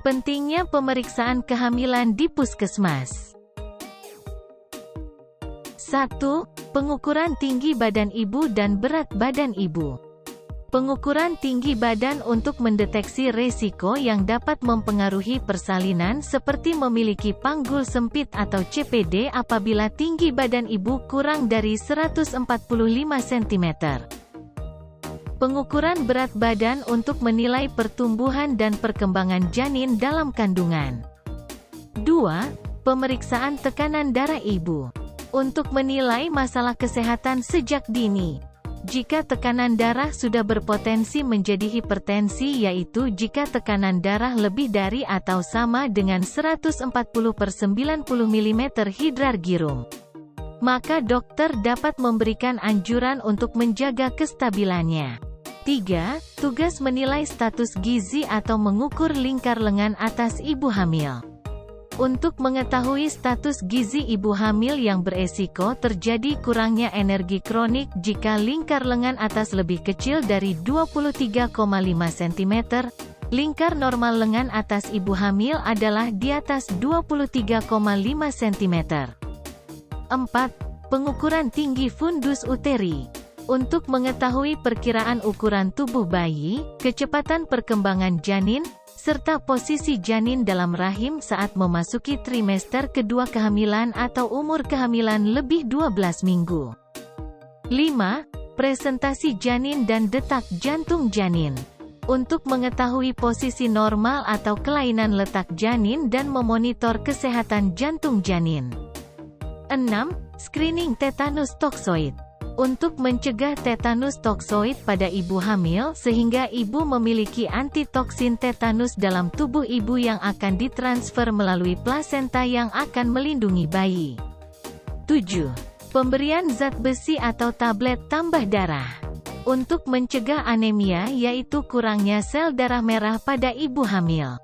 Pentingnya pemeriksaan kehamilan di puskesmas. 1. Pengukuran tinggi badan ibu dan berat badan ibu. Pengukuran tinggi badan untuk mendeteksi resiko yang dapat mempengaruhi persalinan seperti memiliki panggul sempit atau CPD apabila tinggi badan ibu kurang dari 145 cm. Pengukuran berat badan untuk menilai pertumbuhan dan perkembangan janin dalam kandungan. 2. Pemeriksaan tekanan darah ibu. Untuk menilai masalah kesehatan sejak dini. Jika tekanan darah sudah berpotensi menjadi hipertensi, yaitu jika tekanan darah lebih dari atau sama dengan 140/90 mm hidrargyrum, maka dokter dapat memberikan anjuran untuk menjaga kestabilannya. 3. Tugas menilai status gizi atau mengukur lingkar lengan atas ibu hamil. Untuk mengetahui status gizi ibu hamil yang beresiko terjadi kurangnya energi kronik jika lingkar lengan atas lebih kecil dari 23,5 cm, lingkar normal lengan atas ibu hamil adalah di atas 23,5 cm. 4. Pengukuran tinggi fundus uteri. Untuk mengetahui perkiraan ukuran tubuh bayi, kecepatan perkembangan janin, serta posisi janin dalam rahim saat memasuki trimester kedua kehamilan atau umur kehamilan lebih 12 minggu. 5. Presentasi janin dan detak jantung janin. Untuk mengetahui posisi normal atau kelainan letak janin dan memonitor kesehatan jantung janin. 6. Screening tetanus toksoid. Untuk mencegah tetanus toksoid pada ibu hamil sehingga ibu memiliki antitoksin tetanus dalam tubuh ibu yang akan ditransfer melalui plasenta yang akan melindungi bayi. 7. Pemberian zat besi atau tablet tambah darah. Untuk mencegah anemia, yaitu kurangnya sel darah merah pada ibu hamil.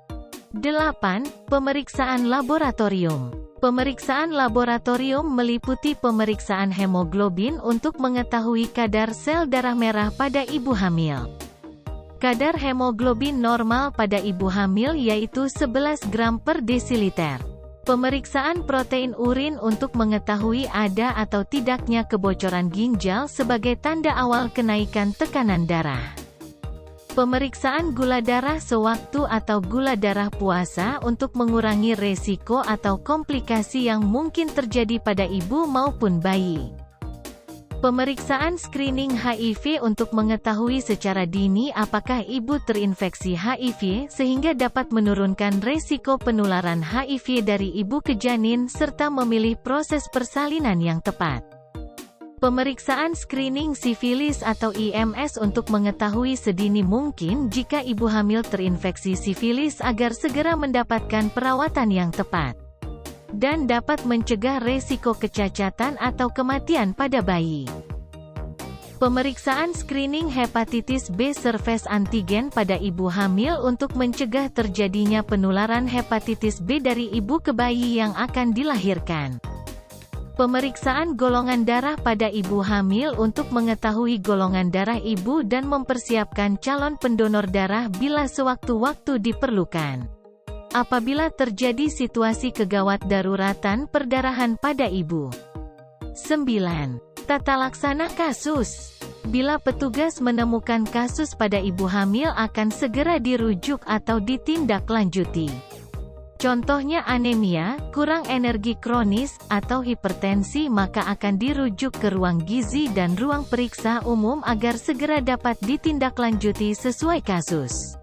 8. Pemeriksaan laboratorium. Pemeriksaan laboratorium meliputi pemeriksaan hemoglobin untuk mengetahui kadar sel darah merah pada ibu hamil. Kadar hemoglobin normal pada ibu hamil yaitu 11 gram per desiliter. Pemeriksaan protein urin untuk mengetahui ada atau tidaknya kebocoran ginjal sebagai tanda awal kenaikan tekanan darah. Pemeriksaan gula darah sewaktu atau gula darah puasa untuk mengurangi resiko atau komplikasi yang mungkin terjadi pada ibu maupun bayi. Pemeriksaan screening HIV untuk mengetahui secara dini apakah ibu terinfeksi HIV sehingga dapat menurunkan resiko penularan HIV dari ibu ke janin serta memilih proses persalinan yang tepat. Pemeriksaan screening sifilis atau IMS untuk mengetahui sedini mungkin jika ibu hamil terinfeksi sifilis agar segera mendapatkan perawatan yang tepat. Dan dapat mencegah resiko kecacatan atau kematian pada bayi. Pemeriksaan screening hepatitis B surface antigen pada ibu hamil untuk mencegah terjadinya penularan hepatitis B dari ibu ke bayi yang akan dilahirkan. Pemeriksaan golongan darah pada ibu hamil untuk mengetahui golongan darah ibu dan mempersiapkan calon pendonor darah bila sewaktu-waktu diperlukan. Apabila terjadi situasi kegawat daruratan perdarahan pada ibu. 9. Tata laksana kasus. Bila petugas menemukan kasus pada ibu hamil akan segera dirujuk atau ditindaklanjuti. Contohnya anemia, kurang energi kronis, atau hipertensi, maka akan dirujuk ke ruang gizi dan ruang periksa umum agar segera dapat ditindaklanjuti sesuai kasus.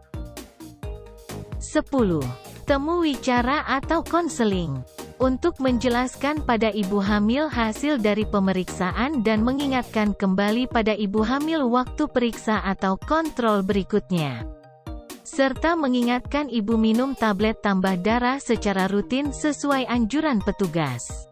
10. Temu wicara atau konseling. Untuk menjelaskan pada ibu hamil hasil dari pemeriksaan dan mengingatkan kembali pada ibu hamil waktu periksa atau kontrol berikutnya. Serta mengingatkan ibu minum tablet tambah darah secara rutin sesuai anjuran petugas.